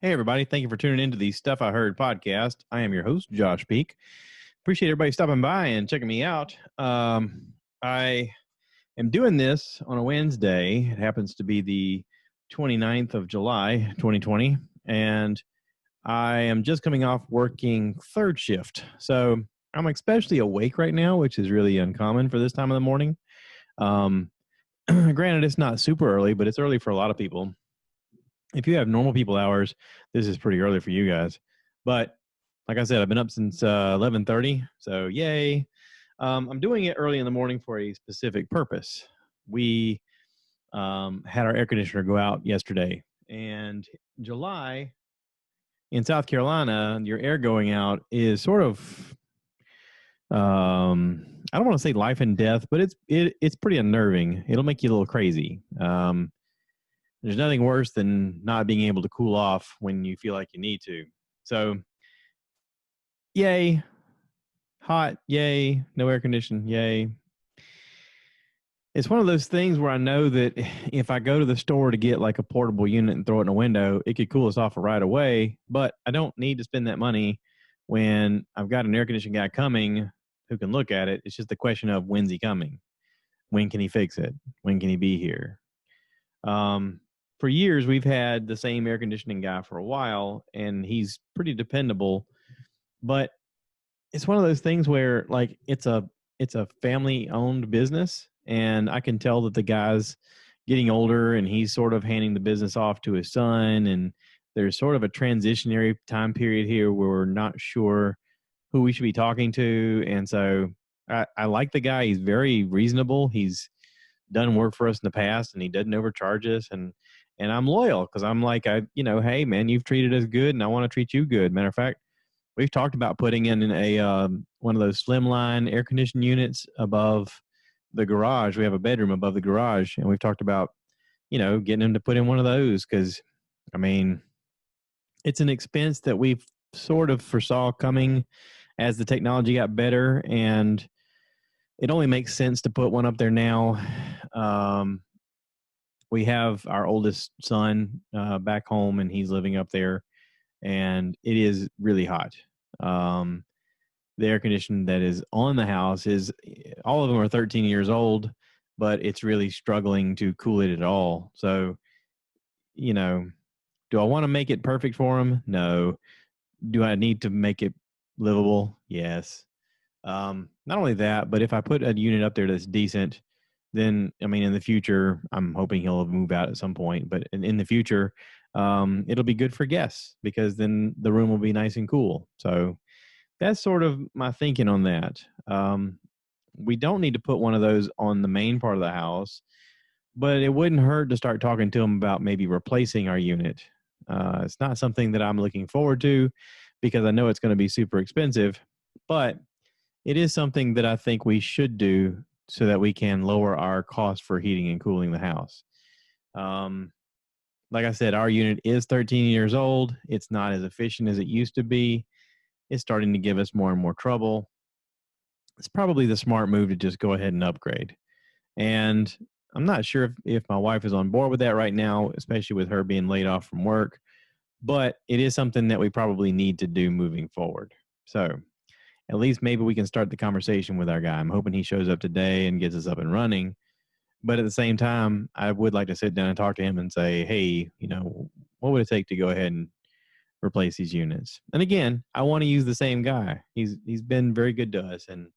Hey, everybody. Thank you for tuning into the Stuff I Heard podcast. I am your host, Josh Peak. Appreciate everybody stopping by and checking me out. I am doing this on a Wednesday. It happens to be the 29th of July, 2020. And I am just coming off working third shift. So I'm especially awake right now, which is really uncommon for this time of the morning. Granted, it's not super early, but it's early for a lot of people. If you have normal people hours, this is pretty early for you guys. But like I said, I've been up since 11:30, so yay. I'm doing it early in the morning for a specific purpose. We had our air conditioner go out yesterday, and July in South Carolina, your air going out is sort of I don't want to say life and death, but it's pretty unnerving. It'll make you a little crazy. There's nothing worse than not being able to cool off when you feel like you need to. So, yay, hot, yay, no air conditioning, yay. It's one of those things where I know that if I go to the store to get like a portable unit and throw it in a window, it could cool us off right away. But I don't need to spend that money when I've got an air conditioning guy coming who can look at it. It's just a question of when's he coming? When can he fix it? When can he be here? For years, we've had the same air conditioning guy for a while, and he's pretty dependable. But it's one of those things where, like, it's a family-owned business, and I can tell that the guy's getting older, and he's sort of handing the business off to his son, and there's sort of a transitionary time period here where we're not sure who we should be talking to, and so I like the guy. He's very reasonable. He's done work for us in the past, and he doesn't overcharge us, and I'm loyal because I'm like, hey man, you've treated us good, and I want to treat you good. Matter of fact, we've talked about putting in a one of those slimline air conditioned units above the garage. We have a bedroom above the garage, and we've talked about getting him to put in one of those because, I mean, it's an expense that we've sort of foresaw coming as the technology got better, and it only makes sense to put one up there now. We have our oldest son back home, and he's living up there, and it is really hot. The air conditioning that is on the house is, all of them are 13 years old, but it's really struggling to cool it at all. So, do I want to make it perfect for him? No. Do I need to make it livable? Yes. Not only that, but if I put a unit up there that's decent, then I mean, in the future, I'm hoping he'll move out at some point. But in the future, it'll be good for guests because then the room will be nice and cool. So that's sort of my thinking on that. We don't need to put one of those on the main part of the house, but it wouldn't hurt to start talking to them about maybe replacing our unit. It's not something that I'm looking forward to because I know it's going to be super expensive, but it is something that I think we should do so that we can lower our cost for heating and cooling the house. Like I said, our unit is 13 years old. It's not as efficient as it used to be. It's starting to give us more and more trouble. It's probably the smart move to just go ahead and upgrade. And I'm not sure if my wife is on board with that right now, especially with her being laid off from work, but it is something that we probably need to do moving forward. So at least maybe we can start the conversation with our guy. I'm hoping he shows up today and gets us up and running. But at the same time, I would like to sit down and talk to him and say, hey, what would it take to go ahead and replace these units? And again, I want to use the same guy. He's been very good to us, and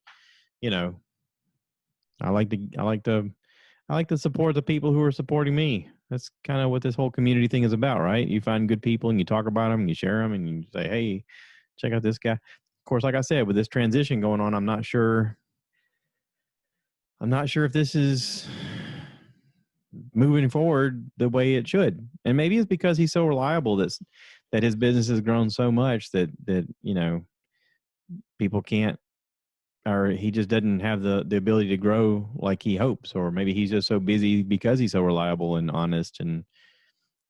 I like to support the people who are supporting me. That's kind of what this whole community thing is about, right? You find good people and you talk about them and you share them and you say, hey, check out this guy. Of course, like I said, with this transition going on, I'm not sure if this is moving forward the way it should. And maybe it's because he's so reliable that his business has grown so much that people can't, or he just doesn't have the ability to grow like he hopes, or maybe he's just so busy because he's so reliable and honest, and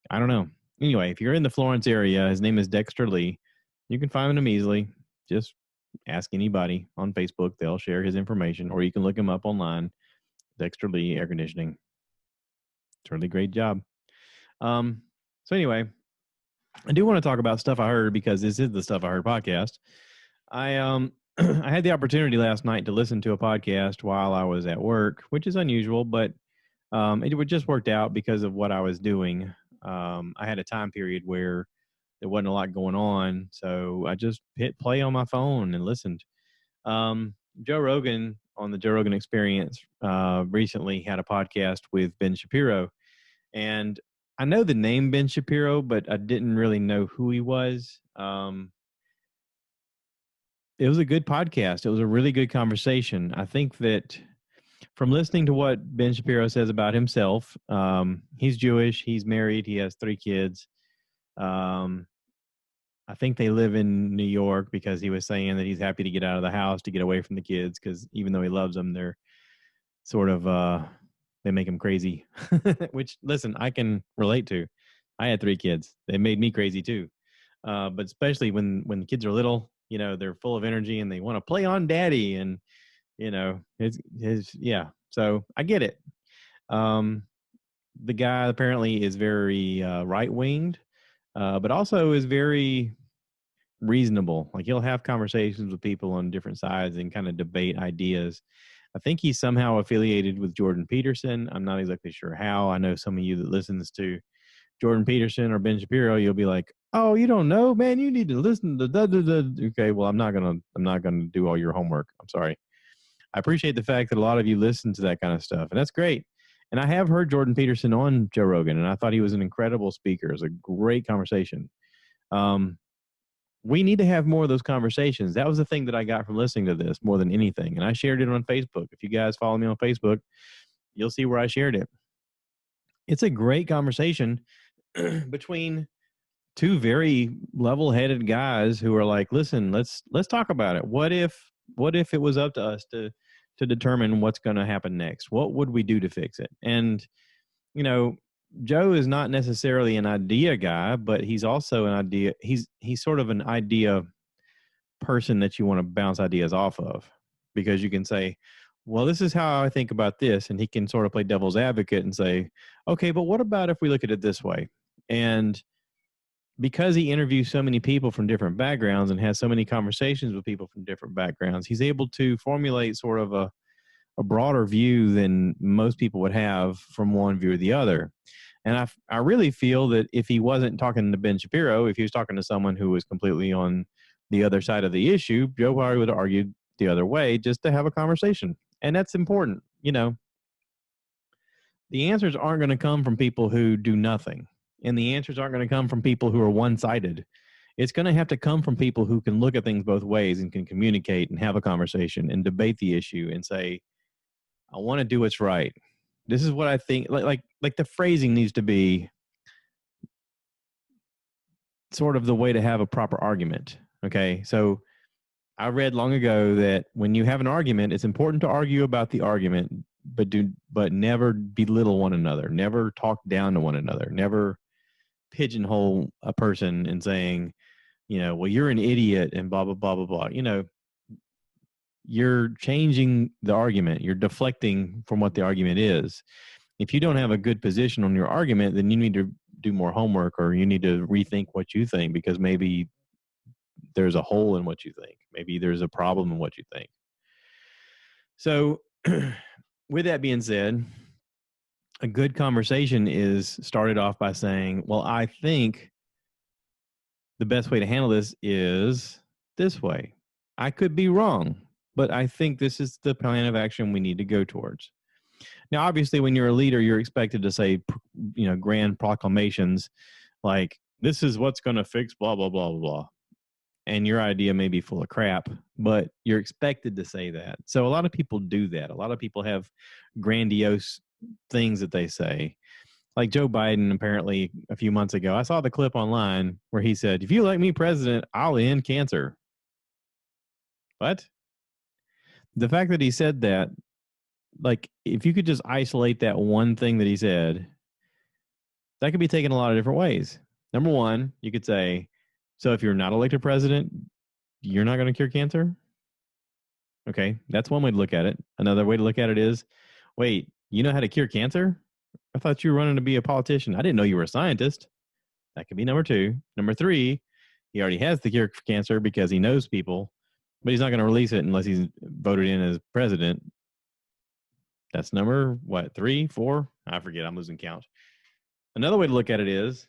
I don't know. Anyway, if you're in the Florence area, his name is Dexter Lee. You can find him easily. Just ask anybody on Facebook. They'll share his information, or you can look him up online. Dexter Lee Air Conditioning. It's a really great job. So anyway, I do want to talk about stuff I heard because this is the Stuff I Heard podcast. I I had the opportunity last night to listen to a podcast while I was at work, which is unusual, but it just worked out because of what I was doing. I had a time period where there wasn't a lot going on, so I just hit play on my phone and listened. Joe Rogan on the Joe Rogan Experience recently had a podcast with Ben Shapiro, and I know the name Ben Shapiro, but I didn't really know who he was. It was a good podcast. It was a really good conversation. I think that from listening to what Ben Shapiro says about himself, he's Jewish, he's married, he has 3 kids. Um, I think they live in New York because he was saying that he's happy to get out of the house to get away from the kids because even though he loves them, they're sort of they make him crazy. Which listen, I can relate to. I had 3 kids. They made me crazy too. But especially when the kids are little, you know, they're full of energy and they want to play on daddy, and you know, his yeah. So I get it. Um, the guy apparently is very right winged, but also is very reasonable. Like he'll have conversations with people on different sides and kind of debate ideas. I think he's somehow affiliated with Jordan Peterson. I'm not exactly sure how. I know some of you that listens to Jordan Peterson or Ben Shapiro, you'll be like, "Oh, you don't know, man. You need to listen to da da da." Okay, well, I'm not gonna do all your homework. I'm sorry. I appreciate the fact that a lot of you listen to that kind of stuff, and that's great. And I have heard Jordan Peterson on Joe Rogan, and I thought he was an incredible speaker. It was a great conversation. Um, we need to have more of those conversations. That was the thing that I got from listening to this more than anything. And I shared it on Facebook. If you guys follow me on Facebook, you'll see where I shared it. It's a great conversation between 2 very level-headed guys who are like, listen, let's talk about it. What if it was up to us to determine what's going to happen next? What would we do to fix it? And you know, Joe is not necessarily an idea guy, but he's also an idea. He's sort of an idea person that you want to bounce ideas off of, because you can say, well, this is how I think about this, and he can sort of play devil's advocate and say, okay, but what about if we look at it this way? And because he interviews so many people from different backgrounds and has so many conversations with people from different backgrounds, he's able to formulate sort of a broader view than most people would have from one view or the other. And I really feel that if he wasn't talking to Ben Shapiro, if he was talking to someone who was completely on the other side of the issue, Joe probably would have argued the other way just to have a conversation. And that's important. You know, the answers aren't going to come from people who do nothing. And the answers aren't going to come from people who are one-sided. It's going to have to come from people who can look at things both ways and can communicate and have a conversation and debate the issue and say, I want to do what's right. This is what I think. Like the phrasing needs to be sort of the way to have a proper argument. Okay, so I read long ago that when you have an argument, it's important to argue about the argument, but never belittle one another, never talk down to one another, never pigeonhole a person and saying, you know, well, you're an idiot and blah blah blah blah blah. You know, you're changing the argument. You're deflecting from what the argument is. If you don't have a good position on your argument, then you need to do more homework, or you need to rethink what you think, because maybe there's a hole in what you think. Maybe there's a problem in what you think. So with that being said, a good conversation is started off by saying, well, I think the best way to handle this is this way. I could be wrong, but I think this is the plan of action we need to go towards. Now, obviously, when you're a leader, you're expected to say, you know, grand proclamations like, this is what's going to fix blah, blah, blah, blah, blah. And your idea may be full of crap, but you're expected to say that. So a lot of people do that. A lot of people have grandiose things that they say. Like Joe Biden, apparently a few months ago, I saw the clip online where he said, if you elect me president, I'll end cancer. What? The fact that he said that, like, if you could just isolate that one thing that he said, that could be taken a lot of different ways. Number one, you could say, so if you're not elected president, you're not going to cure cancer? Okay, that's one way to look at it. Another way to look at it is, wait, you know how to cure cancer? I thought you were running to be a politician. I didn't know you were a scientist. That could be number 2. Number 3, he already has the cure for cancer because he knows people, but he's not going to release it unless he's voted in as president. That's number, 3, 4? I forget. I'm losing count. Another way to look at it is,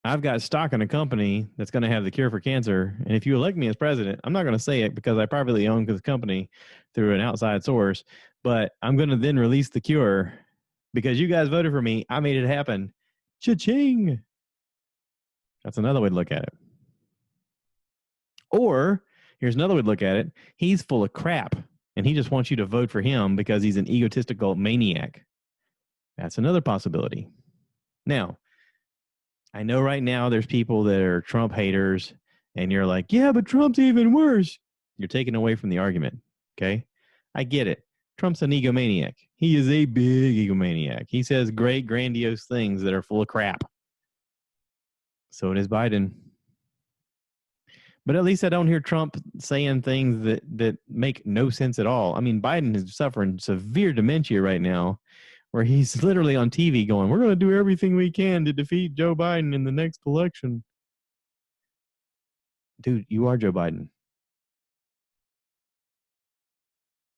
I've got stock in a company that's going to have the cure for cancer. And if you elect me as president, I'm not going to say it because I privately own the company through an outside source, but I'm going to then release the cure because you guys voted for me. I made it happen. Cha-ching. That's another way to look at it. Or here's another way to look at it. He's full of crap and he just wants you to vote for him because he's an egotistical maniac. That's another possibility. Now, I know right now there's people that are Trump haters and you're like, yeah, but Trump's even worse. You're taking away from the argument. Okay. I get it. Trump's an egomaniac. He is a big egomaniac. He says great, grandiose things that are full of crap. So does Biden. But at least I don't hear Trump saying things that make no sense at all. I mean, Biden is suffering severe dementia right now, where he's literally on TV going, we're going to do everything we can to defeat Joe Biden in the next election. Dude, you are Joe Biden.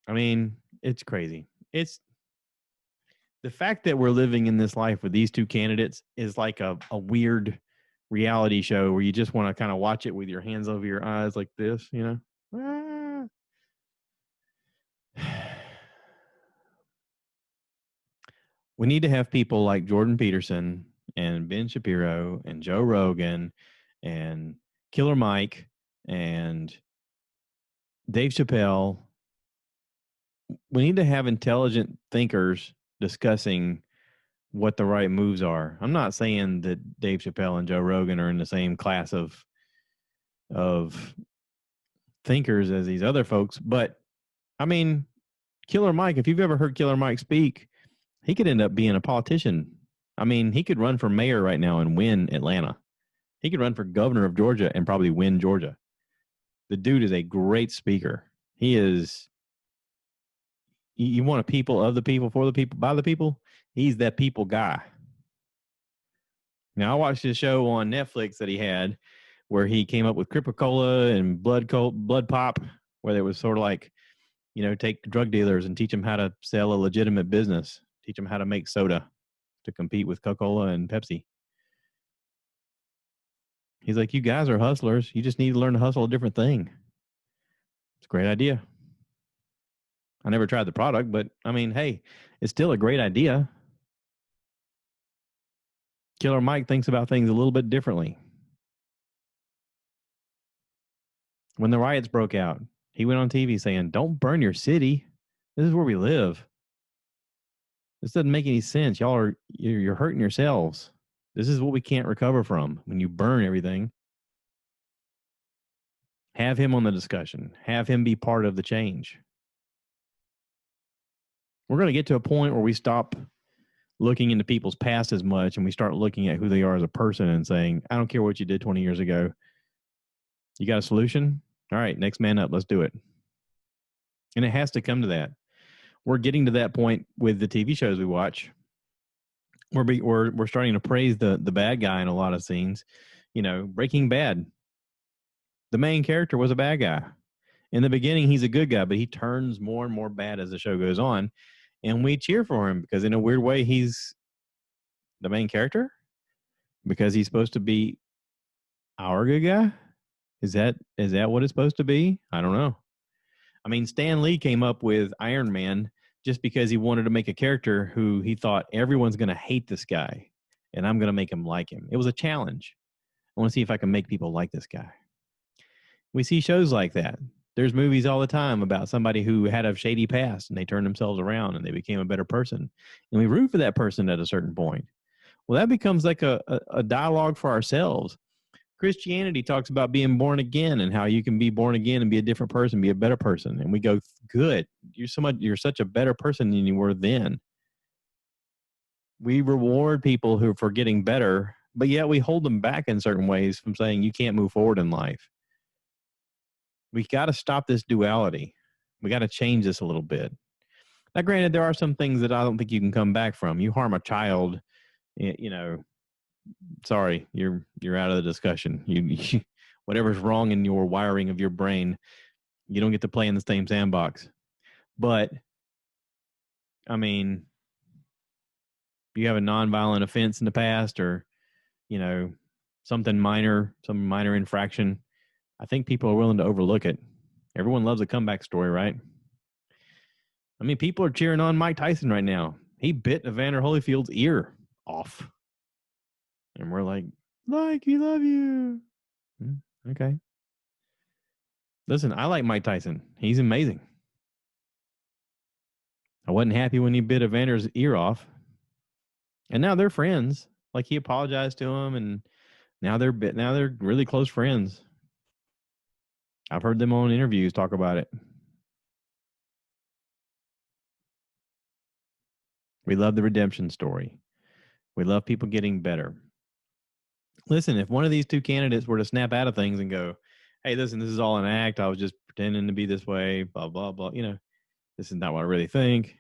I mean, it's crazy. It's the fact that we're living in this life with these two candidates is like a weird reality show where you just want to kind of watch it with your hands over your eyes like this, you know? We need to have people like Jordan Peterson and Ben Shapiro and Joe Rogan and Killer Mike and Dave Chappelle. We need to have intelligent thinkers discussing what the right moves are. I'm not saying that Dave Chappelle and Joe Rogan are in the same class of thinkers as these other folks, but I mean, Killer Mike, if you've ever heard Killer Mike speak, he could end up being a politician. I mean, he could run for mayor right now and win Atlanta. He could run for governor of Georgia and probably win Georgia. The dude is a great speaker. He is, you want a people, of the people, for the people, by the people? He's that people guy. Now, I watched his show on Netflix that he had where he came up with Cripocola and Blood Pop, where it was sort of like, you know, take drug dealers and teach them how to sell a legitimate business, teach them how to make soda to compete with Coca-Cola and Pepsi. He's like, you guys are hustlers. You just need to learn to hustle a different thing. It's a great idea. I never tried the product, but I mean, hey, it's still a great idea. Killer Mike thinks about things a little bit differently. When the riots broke out, he went on TV saying, don't burn your city. This is where we live. This doesn't make any sense. You're hurting yourselves. This is what we can't recover from when you burn everything. Have him on the discussion. Have him be part of the change. We're going to get to a point where we stop looking into people's past as much and we start looking at who they are as a person and saying, I don't care what you did 20 years ago. You got a solution? All right, next man up. Let's do it. And it has to come to that. We're getting to that point with the TV shows we watch. We're starting to praise the bad guy in a lot of scenes. You know, Breaking Bad. The main character was a bad guy. In the beginning, he's a good guy, but he turns more and more bad as the show goes on. And we cheer for him because in a weird way, he's the main character because he's supposed to be our good guy. Is that what it's supposed to be? I don't know. I mean, Stan Lee came up with Iron Man just because he wanted to make a character who he thought everyone's going to hate this guy and I'm going to make him like him. It was a challenge. I want to see if I can make people like this guy. We see shows like that. There's movies all the time about somebody who had a shady past and they turned themselves around and they became a better person. And we root for that person at a certain point. Well, that becomes like a dialogue for ourselves. Christianity talks about being born again and how you can be born again and be a different person, be a better person. And we go, good. You're such a better person than you were then. We reward people who are getting better, but yet we hold them back in certain ways from saying you can't move forward in life. We got to stop this duality. We got to change this a little bit. Now, granted, there are some things that I don't think you can come back from. You harm a child, you know, sorry, you're out of the discussion. You whatever's wrong in your wiring of your brain, you don't get to play in the same sandbox. But I mean, you have a nonviolent offense in the past, or something minor, some minor infraction, I think people are willing to overlook it. Everyone loves a comeback story, right? I mean, people are cheering on Mike Tyson right now. He bit Evander Holyfield's ear off. And we're like, we love you. Okay. Listen, I like Mike Tyson. He's amazing. I wasn't happy when he bit Evander's ear off. And now they're friends. Like, he apologized to him, and now they're really close friends. I've heard them on interviews talk about it. We love the redemption story. We love people getting better. Listen, if one of these two candidates were to snap out of things and go, hey, listen, this is all an act. I was just pretending to be this way, blah, blah, blah. This is not what I really think.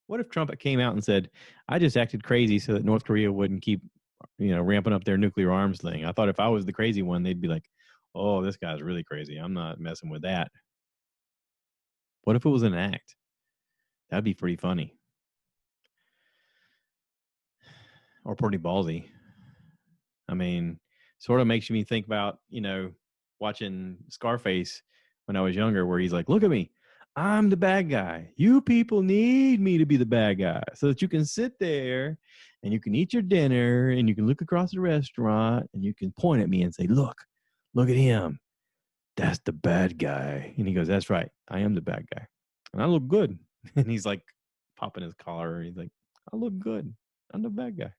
What if Trump came out and said, I just acted crazy so that North Korea wouldn't keep, ramping up their nuclear arms thing. I thought if I was the crazy one, they'd be like, oh, this guy's really crazy. I'm not messing with that. What if it was an act? That'd be pretty funny. Or pretty ballsy. I mean, sort of makes me think about, watching Scarface when I was younger, where he's like, look at me. I'm the bad guy. You people need me to be the bad guy so that you can sit there and you can eat your dinner and you can look across the restaurant and you can point at me and say, look at him. That's the bad guy. And he goes, that's right. I am the bad guy. And I look good. And he's like popping his collar. He's like, I look good. I'm the bad guy.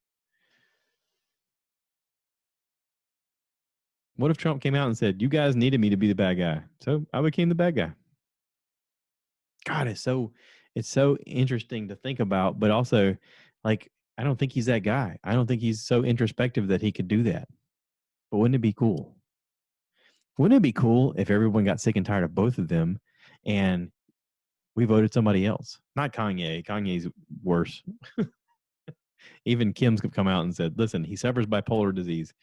What if Trump came out and said, you guys needed me to be the bad guy, so I became the bad guy? God, it's so interesting to think about, but also, like, I don't think he's that guy. I don't think he's so introspective that he could do that. But wouldn't it be cool? Wouldn't it be cool if everyone got sick and tired of both of them and we voted somebody else? Not Kanye. Kanye's worse. Even Kim's come out and said, listen, he suffers bipolar disease.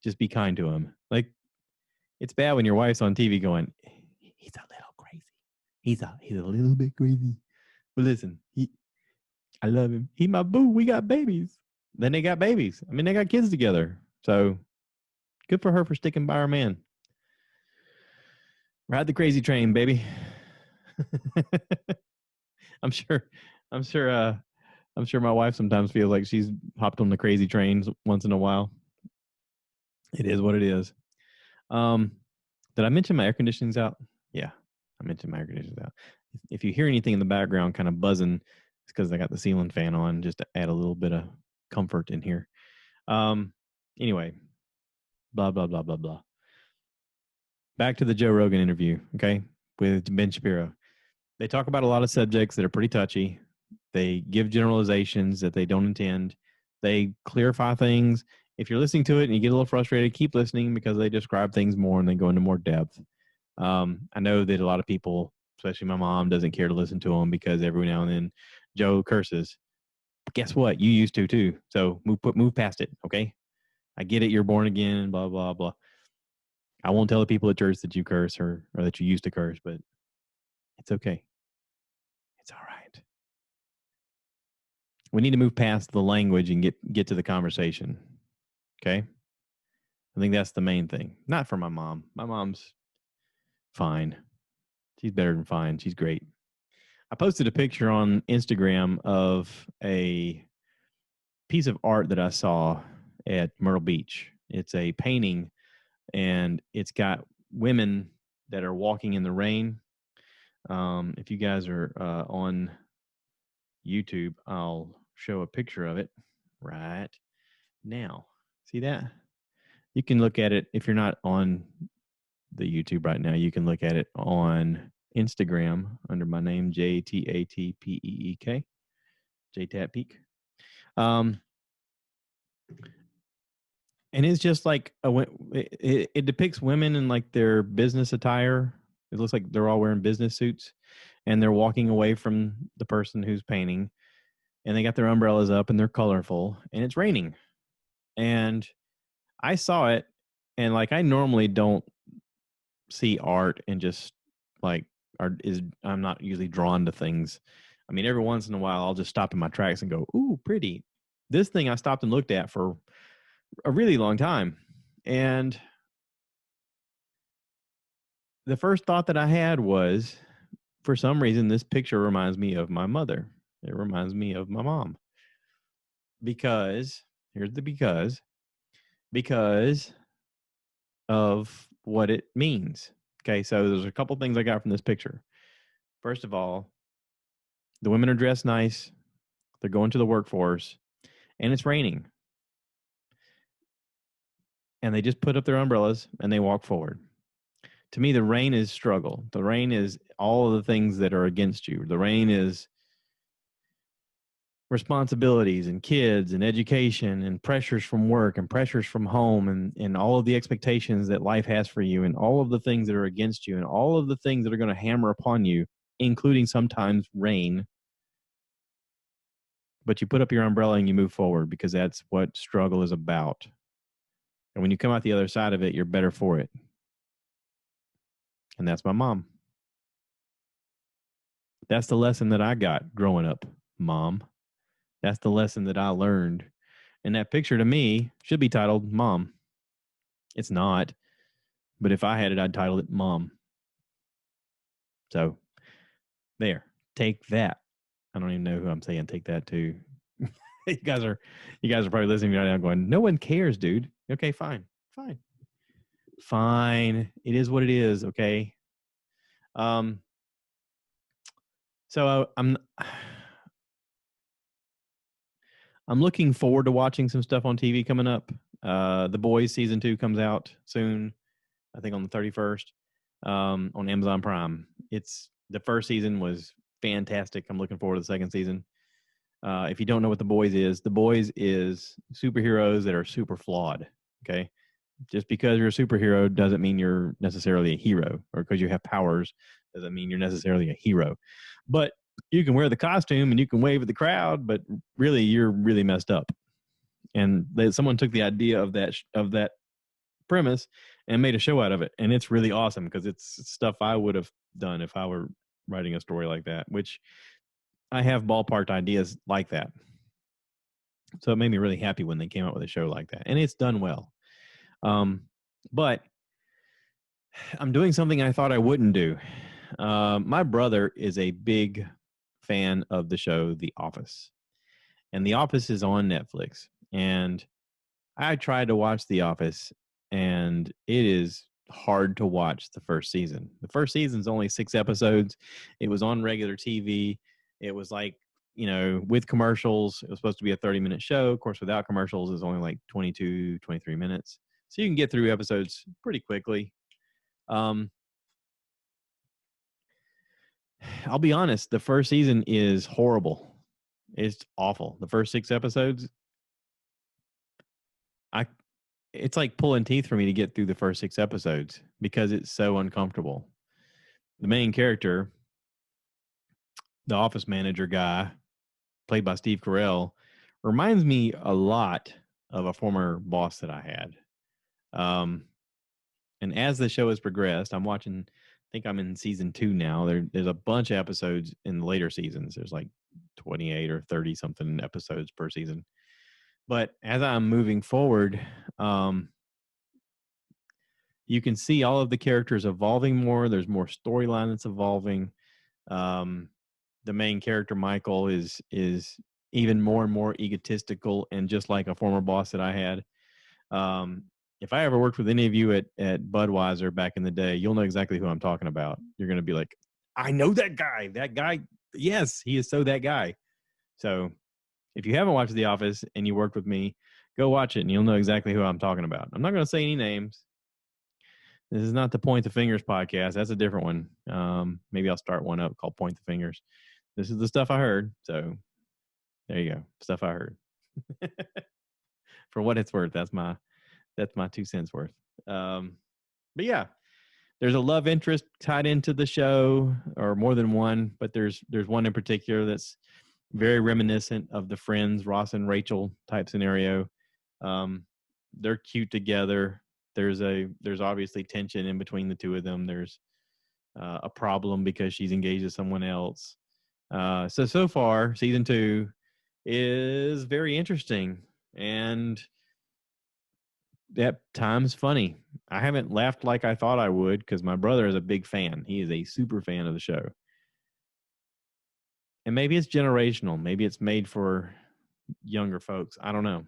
Just be kind to him. Like, it's bad when your wife's on TV going, he's a little crazy. He's a little bit crazy. But listen, I love him. He my boo. We got babies. Then they got babies. I mean, they got kids together. So good for her for sticking by her man. Ride the crazy train, baby. I'm sure my wife sometimes feels like she's hopped on the crazy trains once in a while. It is what it is. Did I mention my air conditioning's out? Yeah, I mentioned my air conditioning's out. If you hear anything in the background kind of buzzing, it's because I got the ceiling fan on just to add a little bit of comfort in here. Anyway, blah, blah, blah, blah, blah. Back to the Joe Rogan interview, okay, with Ben Shapiro. They talk about a lot of subjects that are pretty touchy. They give generalizations that they don't intend. They clarify things. If you're listening to it and you get a little frustrated, keep listening because they describe things more and they go into more depth. I know that a lot of people, especially my mom, doesn't care to listen to them because every now and then Joe curses. But guess what? You used to too. So move past it, okay? I get it. You're born again, blah, blah, blah. I won't tell the people at church that you curse or that you used to curse, but it's okay. It's all right. We need to move past the language and get to the conversation. Okay? I think that's the main thing. Not for my mom. My mom's fine. She's better than fine. She's great. I posted a picture on Instagram of a piece of art that I saw at Myrtle Beach. It's a painting, and it's got women that are walking in the rain. If you guys are on YouTube, I'll show a picture of it right now. See that? You can look at it if you're not on the YouTube right now. You can look at it on Instagram under my name, JTATPEEK, JTatPeek. And it's just like it depicts women in like their business attire. It looks like they're all wearing business suits, and they're walking away from the person who's painting, and they got their umbrellas up and they're colorful, and it's raining. And I saw it, and like I normally don't see art and just like I'm not usually drawn to things. I mean, every once in a while I'll just stop in my tracks and go, "Ooh, pretty." This thing I stopped and looked at for a really long time. And the first thought that I had was, for some reason, this picture reminds me of my mother. It reminds me of my mom. Because, here's the because of what it means. Okay, so there's a couple things I got from this picture. First of all, the women are dressed nice, they're going to the workforce, and it's raining. And they just put up their umbrellas and they walk forward. To me, the rain is struggle. The rain is all of the things that are against you. The rain is responsibilities and kids and education and pressures from work and pressures from home and all of the expectations that life has for you and all of the things that are against you and all of the things that are going to hammer upon you, including sometimes rain. But you put up your umbrella and you move forward because that's what struggle is about. And when you come out the other side of it, you're better for it. And that's my mom. That's the lesson that I got growing up, Mom. That's the lesson that I learned. And that picture to me should be titled Mom. It's not. But if I had it, I'd title it Mom. So there. Take that. I don't even know who I'm saying take that to. you guys are probably listening right now going, no one cares, dude. Okay, fine. It is what it is, okay? So I'm looking forward to watching some stuff on TV coming up. The Boys season 2 comes out soon, I think on the 31st, on Amazon Prime. The first season was fantastic. I'm looking forward to the second season. If you don't know what The Boys is superheroes that are super flawed. Okay, just because you're a superhero doesn't mean you're necessarily a hero, or because you have powers doesn't mean you're necessarily a hero. But you can wear the costume and you can wave at the crowd, but really you're really messed up. And someone took the idea of that premise and made a show out of it, and it's really awesome because it's stuff I would have done if I were writing a story like that, which I have ballparked ideas like that. So it made me really happy when they came out with a show like that, and it's done well. But I'm doing something I thought I wouldn't do. My brother is a big fan of the show The Office, and The Office is on Netflix. And I tried to watch The Office, and it is hard to watch the first season. The first season's only 6 episodes. It was on regular TV. It was like, with commercials, it was supposed to be a 30-minute show. Of course, without commercials, it's only like 22, 23 minutes. So you can get through episodes pretty quickly. I'll be honest, the first season is horrible. It's awful. The first 6 episodes, it's like pulling teeth for me to get through the first 6 episodes because it's so uncomfortable. The main character, the office manager guy, played by Steve Carell, reminds me a lot of a former boss that I had. And as the show has progressed, I'm watching, I think I'm in season 2 now. There's a bunch of episodes in the later seasons. There's like 28 or 30 something episodes per season. But as I'm moving forward, you can see all of the characters evolving more. There's more storyline that's evolving. The main character, Michael, is even more and more egotistical and just like a former boss that I had. If I ever worked with any of you at Budweiser back in the day, you'll know exactly who I'm talking about. You're going to be like, I know that guy. That guy, yes, he is so that guy. So if you haven't watched The Office and you worked with me, go watch it and you'll know exactly who I'm talking about. I'm not going to say any names. This is not the Point the Fingers podcast. That's a different one. Maybe I'll start one up called Point the Fingers. This is the stuff I heard. So there you go. Stuff I heard. For what it's worth, that's my 2 cents worth. But yeah, there's a love interest tied into the show, or more than one, but there's one in particular that's very reminiscent of the Friends, Ross and Rachel type scenario. they're cute together. There's obviously tension in between the two of them. There's a problem because she's engaged to someone else. So far, season 2 is very interesting, and at times funny. I haven't laughed like I thought I would because my brother is a big fan. He is a super fan of the show. And maybe it's generational. Maybe it's made for younger folks. I don't know.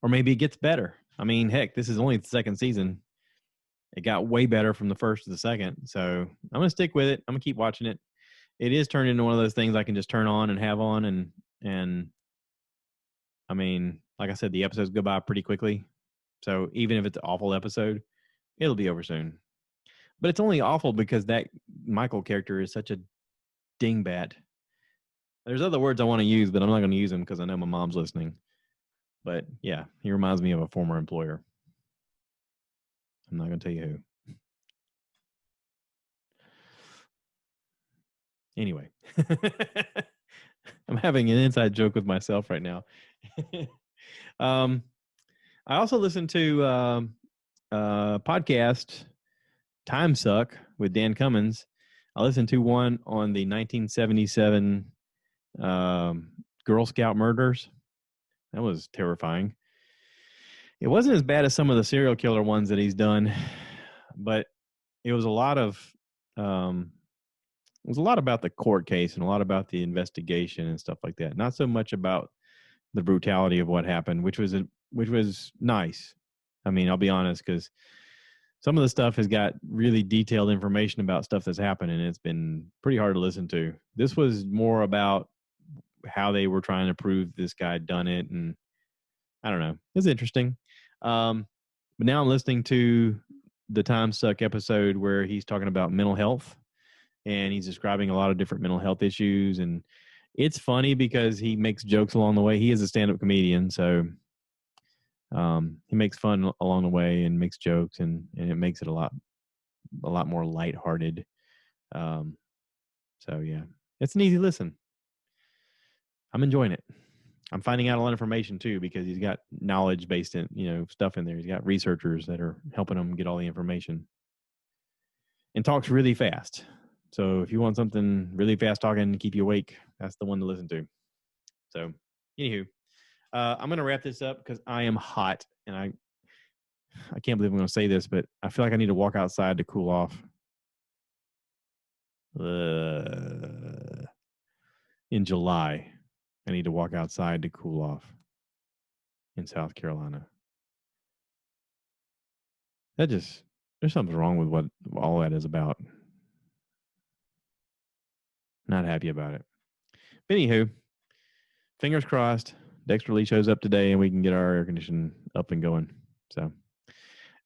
Or maybe it gets better. I mean, heck, this is only the second season. It got way better from the first to the second. So I'm going to stick with it. I'm going to keep watching it. It is turned into one of those things I can just turn on and have on. And I mean, like I said, the episodes go by pretty quickly. So even if it's an awful episode, it'll be over soon. But it's only awful because that Michael character is such a dingbat. There's other words I want to use, but I'm not going to use them because I know my mom's listening. But yeah, he reminds me of a former employer. I'm not going to tell you who. Anyway, I'm having an inside joke with myself right now. I also listened to a podcast, Timesuck, with Dan Cummins. I listened to one on the 1977 Girl Scout murders. That was terrifying. It wasn't as bad as some of the serial killer ones that he's done, but it was a lot about the court case and a lot about the investigation and stuff like that. Not so much about the brutality of what happened, which was nice. I mean, I'll be honest, because some of the stuff has got really detailed information about stuff that's happened, and it's been pretty hard to listen to. This was more about how they were trying to prove this guy had done it, and I don't know. It's interesting. But now I'm listening to the Timesuck episode where he's talking about mental health, and he's describing a lot of different mental health issues, and it's funny because he makes jokes along the way. He is a stand-up comedian, so he makes fun along the way and makes jokes, and it makes it a lot more lighthearted. So yeah, it's an easy listen. I'm enjoying it. I'm finding out a lot of information too, because he's got knowledge based in, stuff in there. He's got researchers that are helping him get all the information, and talks really fast. So if you want something really fast talking to keep you awake, that's the one to listen to. So anywho, I'm going to wrap this up because I am hot, and I can't believe I'm going to say this, but I feel like I need to walk outside to cool off. In July, I need to walk outside to cool off in South Carolina. There's something wrong with what all that is about. Not happy about it. But anywho, fingers crossed, Dexter Lee shows up today and we can get our air conditioning up and going. So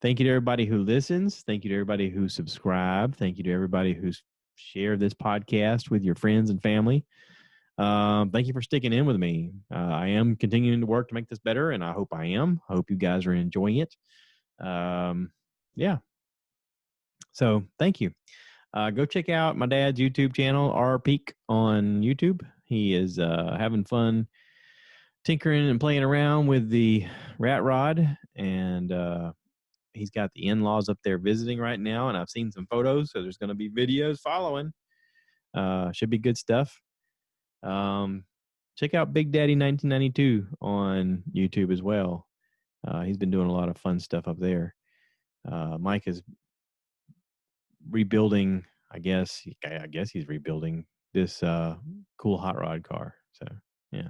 thank you to everybody who listens. Thank you to everybody who subscribed. Thank you to everybody who's shared this podcast with your friends and family. Thank you for sticking in with me. I am continuing to work to make this better, and I hope I am. I hope you guys are enjoying it. Yeah. So thank you. Go check out my dad's YouTube channel, R Peak, on YouTube. He is having fun tinkering and playing around with the rat rod, and he's got the in-laws up there visiting right now, and I've seen some photos, so there's going to be videos following. Should be good stuff. Check out Big Daddy 1992 on YouTube as well. He's been doing a lot of fun stuff up there. Mike is rebuilding, I guess he's rebuilding this cool hot rod car. So yeah.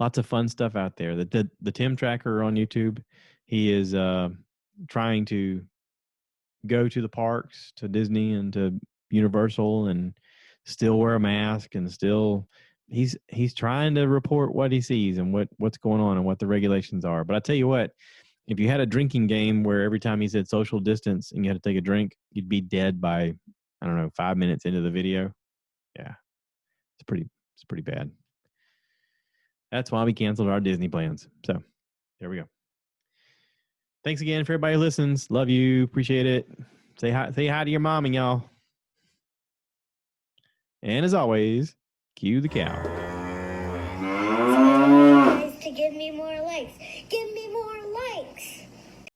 Lots of fun stuff out there. The Tim Tracker on YouTube, he is trying to go to the parks, to Disney and to Universal, and still wear a mask, and still he's trying to report what he sees and what's going on and what the regulations are. But I tell you what, if you had a drinking game where every time he said social distance and you had to take a drink, you'd be dead by, I don't know, 5 minutes into the video. Yeah, it's pretty bad. That's why we canceled our Disney plans. So there we go. Thanks again for everybody who listens. Love you. Appreciate it. Say hi to your mom and y'all. And as always, cue the cow. to give me more likes. Give me